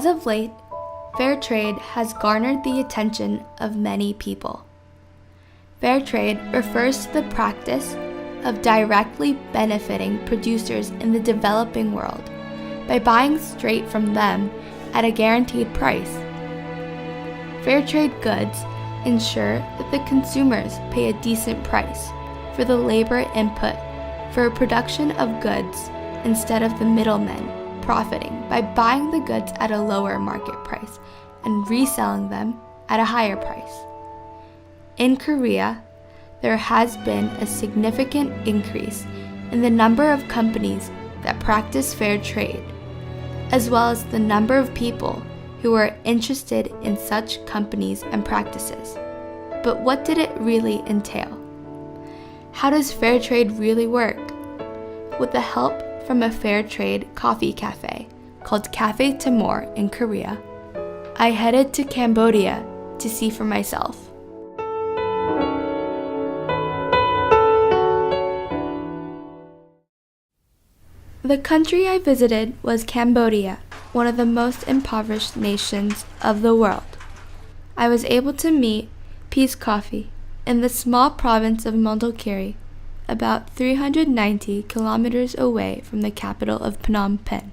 As of late, fair trade has garnered the attention of many people. Fair trade refers to the practice of directly benefiting producers in the developing world by buying straight from them at a guaranteed price. Fair trade goods ensure that the consumers pay a decent price for the labor input for production of goods instead of the middlemen profiting by buying the goods at a lower market price and reselling them at a higher price. In Korea, there has been a significant increase in the number of companies that practice fair trade, as well as the number of people who are interested in such companies and practices. But what did it really entail? How does fair trade really work? With the help from a fair trade coffee cafe called Cafe Timor in Korea, I headed to Cambodia to see for myself. The country I visited was Cambodia, one of the most impoverished nations of the world. I was able to meet Piescoffee in the small province of Mondulkiri, about 390 kilometers away from the capital of Phnom Penh.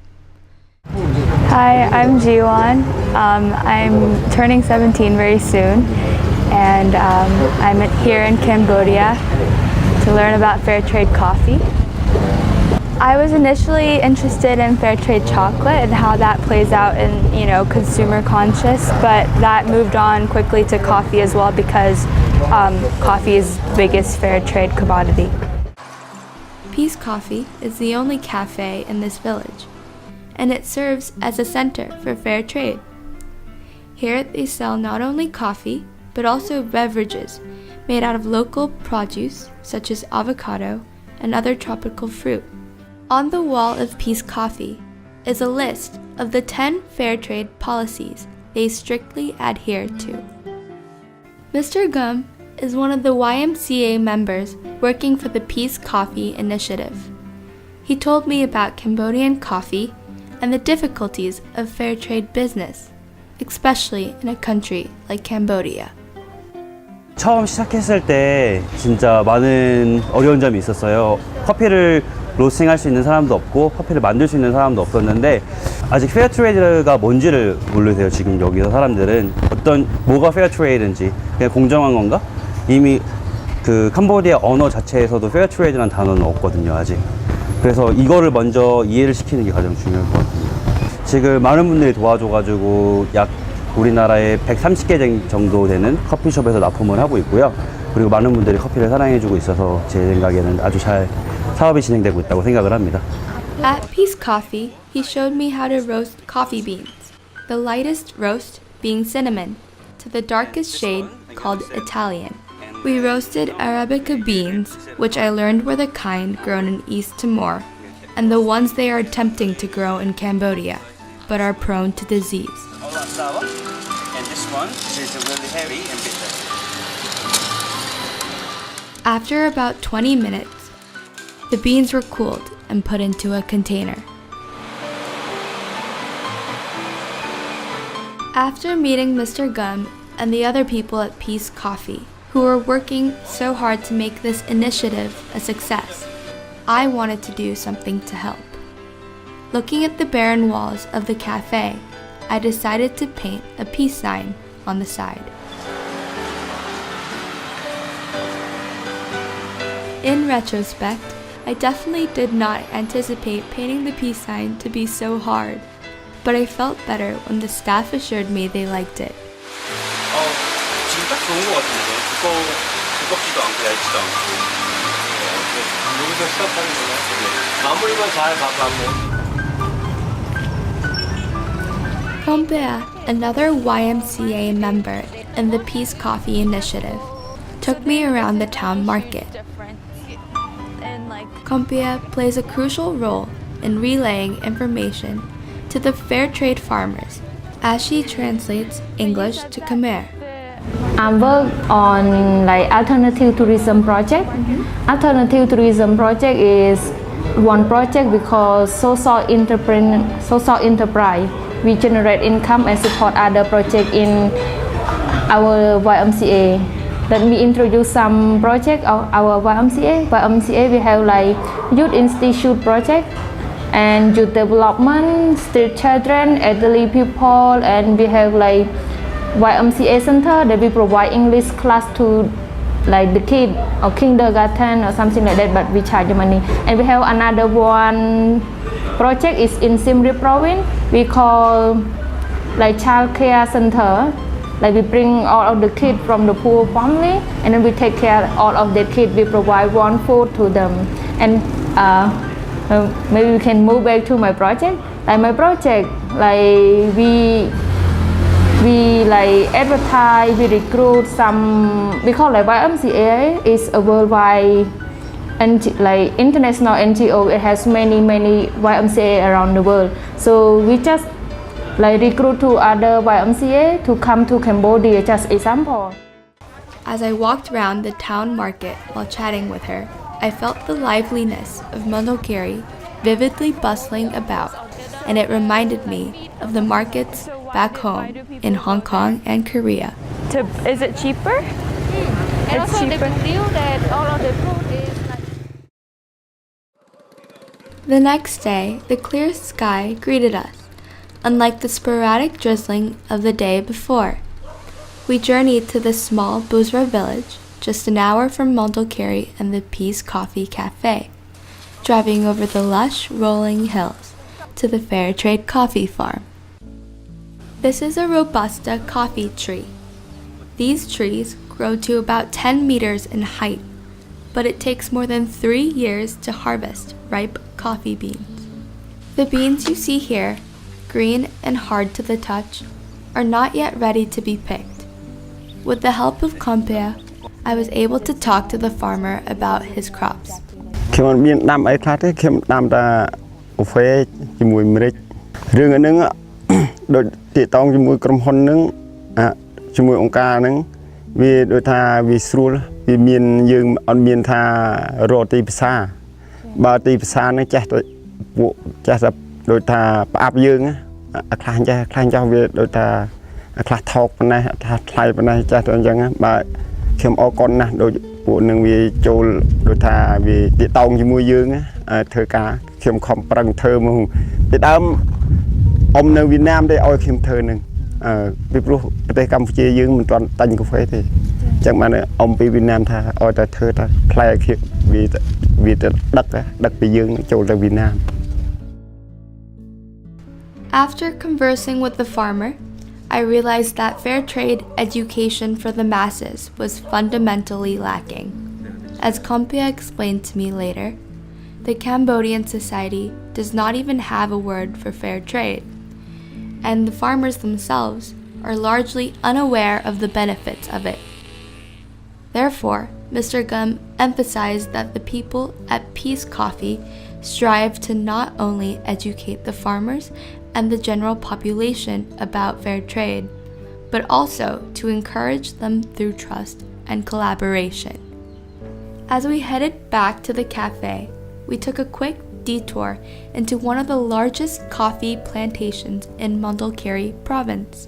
Hi, I'm Jiwon. I'm turning 17 very soon, and I'm here in Cambodia to learn about fair trade coffee. I was initially interested in fair trade chocolate and how that plays out in, consumer conscious, but that moved on quickly to coffee as well because coffee is the biggest fair trade commodity. Piescoffee is the only cafe in this village, and it serves as a center for fair trade. Here they sell not only coffee, but also beverages made out of local produce such as avocado and other tropical fruit. On the wall of Piescoffee is a list of the 10 fair trade policies they strictly adhere to. Mr. Gum is one of the YMCA members working for the Piescoffee initiative. He told me about Cambodian coffee and the difficulties of fair trade business, especially in a country like Cambodia. 처음 시작했을 때 진짜 많은 어려운 점이 있었어요. 커피를 로스팅할 수 있는 사람도 없고 커피를 만들 수 있는 사람도 없었는데 아직 페어 트레이드가 뭔지를 모르세요. 지금 여기서 사람들은 뭐가 페어 트레이드인지 그냥 공정한 건가? 이미 그 캄보디아 언어 자체에서도 페어 트레이드라는 단어는 없거든요. 아직. 그래서 이거를 먼저 이해를 시키는 게 가장 중요할 것 같아요. 지금 많은 분들이 도와줘가지고 약 우리나라에 130개 정도 되는 커피숍에서 납품을 하고 있고요. 그리고 많은 분들이 커피를 사랑해주고 있어서 제 생각에는 아주 잘 사업이 진행되고 있다고 생각을 합니다. At Piescoffee, he showed me how to roast coffee beans, the lightest roast being cinnamon, to the darkest shade called Italian. We roasted Arabica beans, which I learned were the kind grown in East Timor, and the ones they are attempting to grow in Cambodia, but are prone to disease. And this one is really heavy and bitter. After about 20 minutes, the beans were cooled and put into a container. After meeting Mr. Gum and the other people at Piescoffee, who were working so hard to make this initiative a success, I wanted to do something to help. Looking at the barren walls of the cafe, I decided to paint a peace sign on the side. In retrospect, I definitely did not anticipate painting the peace sign to be so hard, but I felt better when the staff assured me they liked it. 지금 딱 좋은 것 같은데 두껍지도 않고 얇지도 않고 여기서 시작하는구나. 마무리만 잘 봐가고. 캄bodia, another YMCA member in the Piescoffee initiative, took me around the town market. Kambodia plays a crucial role in relaying information to the fair trade farmers as she translates English to Khmer. I work on alternative tourism project. Alternative tourism project is one project because social enterprise. we generate income and support other projects in our YMCA. Let me introduce some project of our YMCA. YMCA we have like Youth Institute project and youth development, street children, elderly people, and we have like YMCA center that we provide English class to like the kid or kindergarten or something like that, but we charge money. And we have another one project is in Siem Reap province. We call like child care center. Like we bring all of the kids from the poor family and then we take care of all of the kids. We provide one food to them. And maybe we can move back to my project. Like my project, like we like advertise, we recruit some, because like YMCA is a worldwide and like international NGO. It has many YMCA around the world. So we just like recruit to other YMCA to come to Cambodia, just example. As I walked around the town market while chatting with her, I felt the liveliness of Mondulkiri vividly bustling about, and it reminded me of the markets back home in Hong Kong and Korea. Is it cheaper? And It's also cheaper. the deal that all of the food is like. The next day, the clear sky greeted us, unlike the sporadic drizzling of the day before. We journeyed to the small Buzra village, just an hour from Mondulkiri and the Peace Coffee Cafe, driving over the lush rolling hills to the Fair Trade Coffee Farm. This is a Robusta coffee tree. These trees grow to about 10 meters in height, but it takes more than 3 years to harvest ripe coffee beans. The beans you see here, green and hard to the touch, are not yet ready to be picked. With the help of Compea, I was able to talk to the farmer about his crops. ខ្ញុំមានដាំអីខ្លះទេខ្ញុំដាំតែកាហ្វេជាមួយម្រេចរឿងហ្នឹងដូចទាក់ទងជាមួយក្រុមហ៊ុនហ្នឹងជាមួយអង្គការហ្នឹងវាដូចថាវាស្រួលវាមានយើងអត់មានថារកទីផ្សារបើទីផ្សារហ្នឹងចេះទៅពួកចេះតែដូចថាផ្អាប់យើងខ្លះចេះវាដូចថាខ្លះថោកប៉ុណ្ណេះថាថ្លៃប៉ុណ្ណេះចេះទៅអញ្ចឹងបើខ្ញុំអរគុណណាស់ដូចពួកនឹងវាចូលដូចថាវាទាក់ទងជាមួយយើងធ្វើការខ្ញុំខំប្រឹងធ្វើមកពីដើមអ៊ំនៅវៀតណាមទេឲ្យខ្ញុំធ្វើនឹងពីព្រោះប្រទេសកម្ពុជាយើងមិនទាន់តាញ់កាហ្វេទេអញ្ចឹងបានអ៊ំពីវៀតណាមថាឲ្យតែធ្វើតែផ្លែវាទៅដឹកពីយើងចូលទៅវៀតណាម After conversing with the farmer, I realized that fair trade education for the masses was fundamentally lacking. As Compea explained to me later, the Cambodian society does not even have a word for fair trade, and the farmers themselves are largely unaware of the benefits of it. Therefore, Mr. Gum emphasized that the people at Peace Coffee strive to not only educate the farmers and the general population about fair trade, but also to encourage them through trust and collaboration. As we headed back to the cafe, we took a quick detour into one of the largest coffee plantations in Mondulkiri province.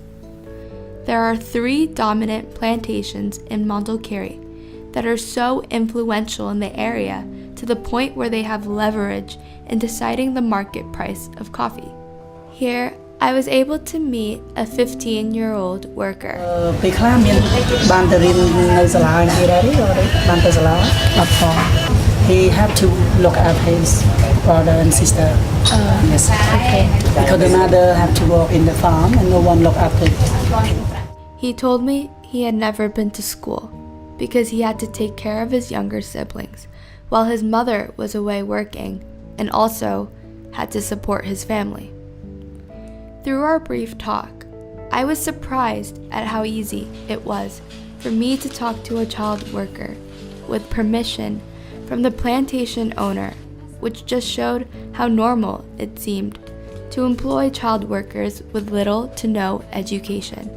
There are 3 dominant plantations in Mondulkiri that are so influential in the area to the point where they have leverage in deciding the market price of coffee. Here, I was able to meet a 15-year-old worker. ពេលខ្លះមានបានទៅរៀននៅសាលាគេដែរទេបានទៅសាលាអត់ផង He have to look at his brother and sister. Yes. Okay. Because the mother have to work in the farm and no one look after it. He told me he had never been to school because he had to take care of his younger siblings while his mother was away working and also had to support his family. Through our brief talk, I was surprised at how easy it was for me to talk to a child worker with permission from the plantation owner, which just showed how normal it seemed to employ child workers with little to no education.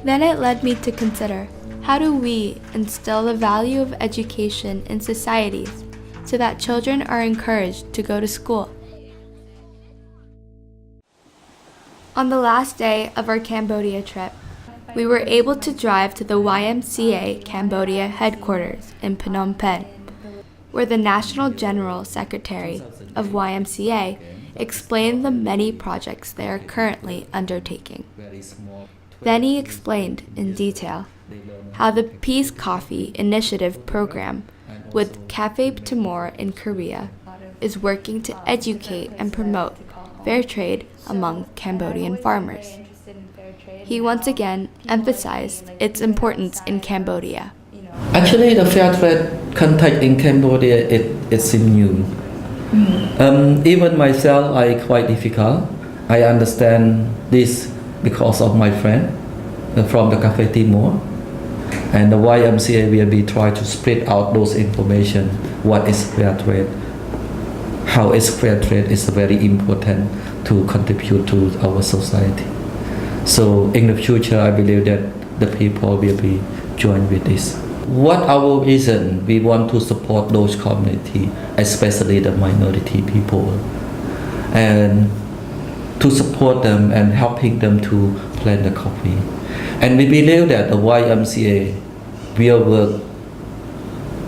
Then it led me to consider, how do we instill the value of education in societies so that children are encouraged to go to school? On the last day of our Cambodia trip, we were able to drive to the YMCA Cambodia headquarters in Phnom Penh, where the National General Secretary of YMCA explained the many projects they are currently undertaking. Then he explained in detail how the Peace Coffee Initiative program with Cafe Timor in Korea is working to educate and promote fair trade among Cambodian farmers. He once again emphasized its importance in Cambodia. Actually, the fair trade contact in Cambodia it's new. Even myself, I quite difficult. I understand this because of my friend from the Cafe Timor, and the YMCA will be trying to spread out those information. What is fair trade? How is fair trade is very important to contribute to our society. So in the future, I believe that the people will be joined with this. What our reason? We want to support those community, especially the minority people, and to support them and helping them to plant the coffee. And we believe that the YMCA will work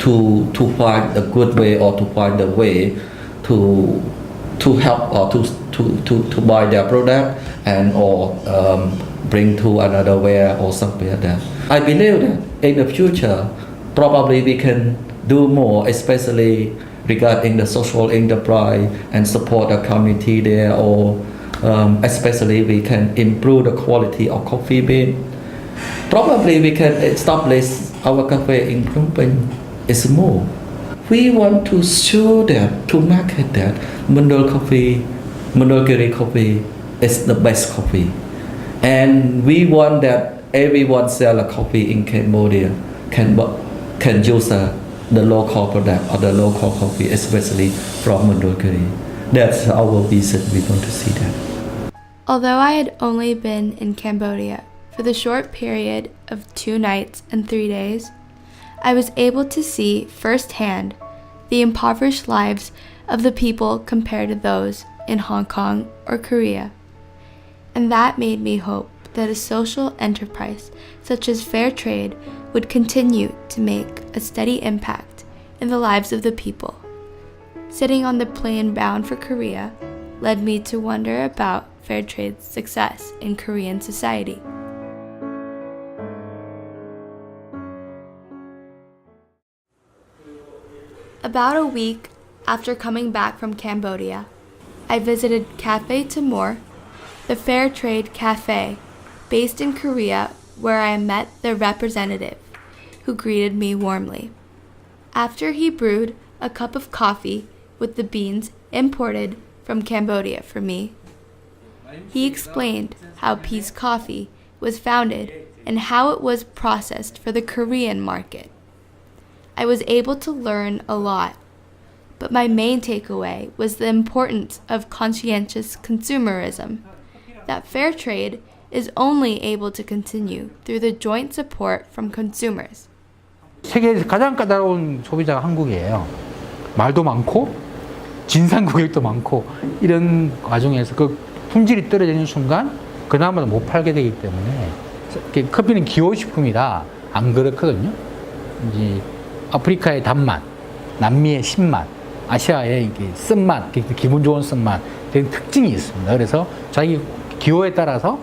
to find a good way or to find a way to help or to buy their product and or bring to another way or something like that. I believe that in the future probably we can do more, especially regarding the social enterprise and support the community there, or especially we can improve the quality of coffee bean. Probably we can establish our cafe in Phnom Penh is more. We want to show that, to market that Mundol Kiri coffee is the best coffee. And we want that everyone sell a coffee in Cambodia can use the local product or the local coffee, especially from Mundol Kiri. That's our vision. We want to see that. Although I had only been in Cambodia for the short period of 2 nights and 3 days, I was able to see firsthand the impoverished lives of the people compared to those in Hong Kong or Korea. And that made me hope that a social enterprise such as fair trade would continue to make a steady impact in the lives of the people. Sitting on the plane bound for Korea led me to wonder about fair trade's success in Korean society. About a week after coming back from Cambodia, I visited Cafe Timor, the fair trade cafe based in Korea, where I met the representative, who greeted me warmly. After he brewed a cup of coffee with the beans imported from Cambodia for me, he explained how Peace Coffee was founded and how it was processed for the Korean market. I was able to learn a lot, but my main takeaway was the importance of conscientious consumerism, that fair trade is only able to continue through the joint support from consumers. 세계에서 가장 까다로운 소비자가 한국이에요. 말도 많고 진상 고객도 많고 이런 과정에서 그 품질이 떨어지는 순간 그나마도 못 팔게 되기 때문에 커피는 기호식품이다. 안 그렇거든요. 이제 아프리카의 단맛, 남미의 신맛, 아시아의 쓴맛, 기분 좋은 쓴맛 이런 특징이 있습니다. 그래서 자기 기호에 따라서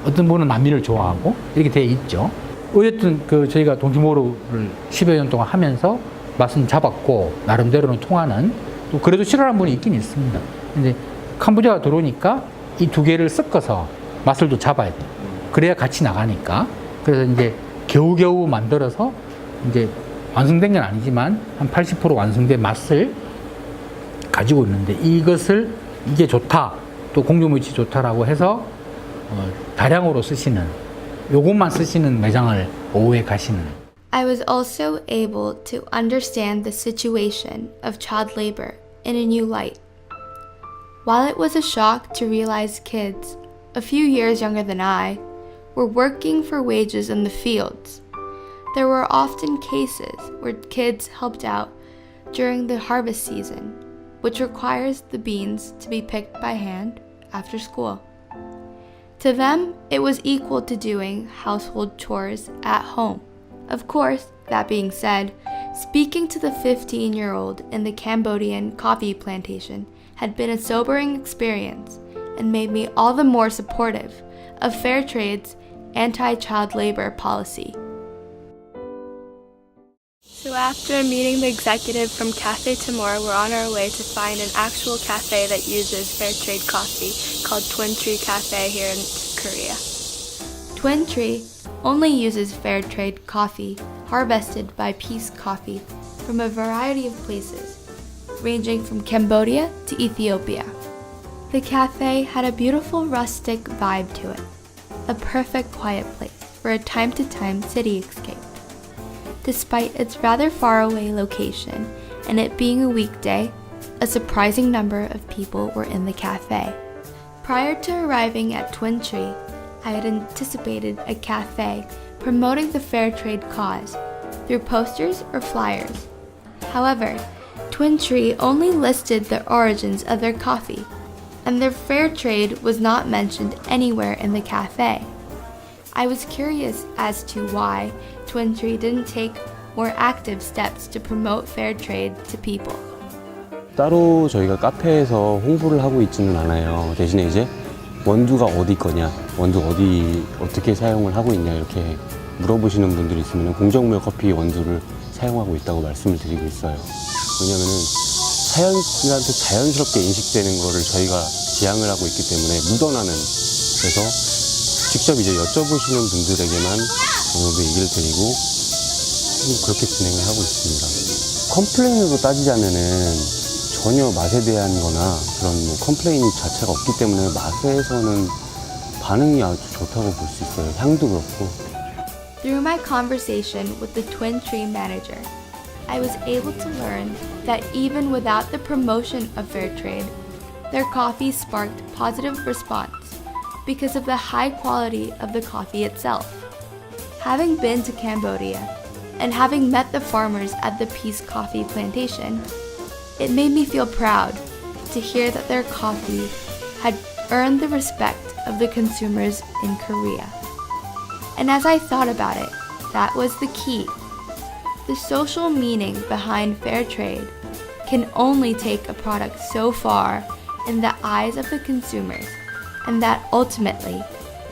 어떤 분은 남미를 좋아하고 이렇게 되어 있죠. 어쨌든 저희가 동티모르를 10여 년 동안 하면서 맛은 잡았고 나름대로는 통하는, 또 그래도 싫어하는 분이 있긴 있습니다. 근데 캄보디아가 들어오니까 이 두 개를 섞어서 맛을 또 잡아야 돼요. 그래야 같이 나가니까. 그래서 이제 겨우겨우 만들어서 이제 완성된 건 아니지만 한 80% 완성된 맛을 가지고 있는데, 이게 좋다, 또 공정무역이 좋다라고 해서 다량으로 쓰시는, 요것만 쓰시는 매장을 오후에 가시는. I was also able to understand the situation of child labor in a new light. While it was a shock to realize kids, a few years younger than I, were working for wages in the fields, there were often cases where kids helped out during the harvest season, which requires the beans to be picked by hand after school. To them, it was equal to doing household chores at home. Of course, that being said, speaking to the 15-year-old in the Cambodian coffee plantation had been a sobering experience and made me all the more supportive of Fairtrade's anti-child labor policy. So after meeting the executive from Cafe Timor, we're on our way to find an actual cafe that uses Fairtrade coffee called Twin Tree Cafe here in Korea. Twin Tree only uses Fairtrade coffee harvested by Peace Coffee from a variety of places, ranging from Cambodia to Ethiopia. The cafe had a beautiful rustic vibe to it, a perfect quiet place for a time-to-time cityscape. Despite its rather far away location and it being a weekday, a surprising number of people were in the cafe. Prior to arriving at Twin Tree, I had anticipated a cafe promoting the fair trade cause through posters or flyers. However, Twin Tree only listed the origins of their coffee, and their fair trade was not mentioned anywhere in the cafe. I was curious as to why Twin Tree didn't take more active steps to promote fair trade to people. 따로 저희가 카페에서 홍보를 하고 있지는 않아요. 대신에 이제 원두가 어디 거냐, 원두 어떻게 사용을 하고 있냐 이렇게 물어보시는 분들이 있으면 공정무역 커피 원두를 사용하고 있다고 말씀을 드리고 있어요. 왜냐면은 사연한테 자연스럽게 인식되는 거를 저희가 지향을 하고 있기 때문에 묻어나는, 그래서 직접 이제 여쭤보시는 분들에게만 어느 정도 얘기를 드리고 그렇게 진행을 하고 있습니다. 컴플레인으로 따지자면은 전혀 맛에 대한 거나 그런 컴플레인 자체가 없기 때문에 맛에서는 반응이 아주 좋다고 볼 수 있어요. 향도 그렇고. Through my conversation with the Twin Tree manager, I was able to learn that even without the promotion of fair trade, their coffee sparked positive response because of the high quality of the coffee itself. Having been to Cambodia and having met the farmers at the Peace Coffee plantation, it made me feel proud to hear that their coffee had earned the respect of the consumers in Korea. And as I thought about it, that was the key. The social meaning behind fair trade can only take a product so far in the eyes of the consumers, and that ultimately,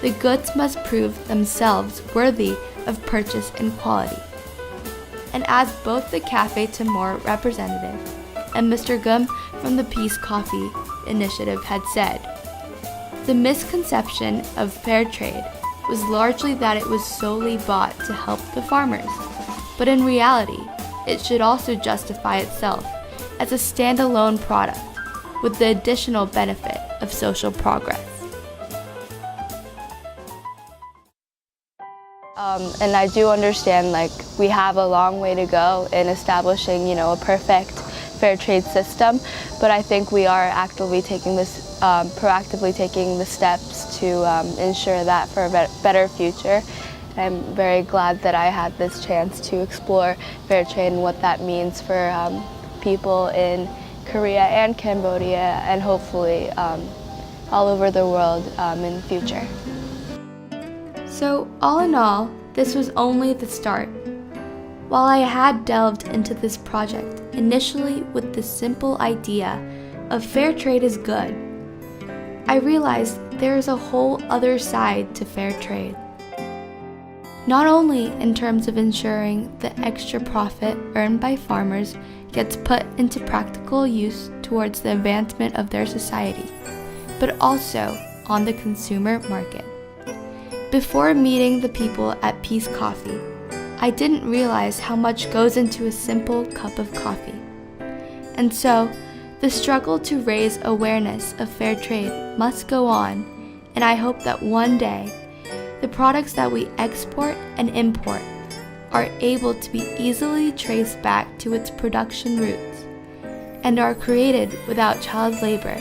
the goods must prove themselves worthy of purchase and quality. And as both the Cafe Timor representative and Mr. Gum from the Peace Coffee Initiative had said, the misconception of fair trade was largely that it was solely bought to help the farmers. But in reality, it should also justify itself as a standalone product with the additional benefit of social progress. And I do understand, we have a long way to go in establishing, a perfect fair trade system, but I think we are actively taking this, proactively taking the steps to ensure that for a better future. I'm very glad that I had this chance to explore fair trade and what that means for people in Korea and Cambodia, and hopefully all over the world in the future. So, all in all, this was only the start. While I had delved into this project initially with the simple idea of fair trade is good, I realized there is a whole other side to fair trade. Not only in terms of ensuring the extra profit earned by farmers gets put into practical use towards the advancement of their society, but also on the consumer market. Before meeting the people at Peace Coffee, I didn't realize how much goes into a simple cup of coffee. And so, the struggle to raise awareness of fair trade must go on, and I hope that one day, the products that we export and import are able to be easily traced back to its production roots and are created without child labor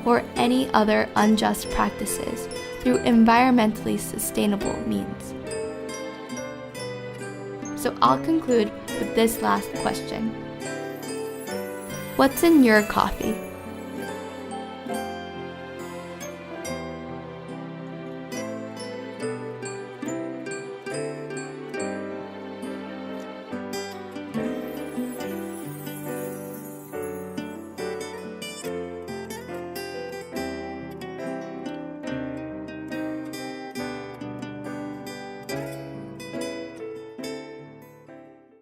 or any other unjust practices through environmentally sustainable means. So I'll conclude with this last question. What's in your coffee?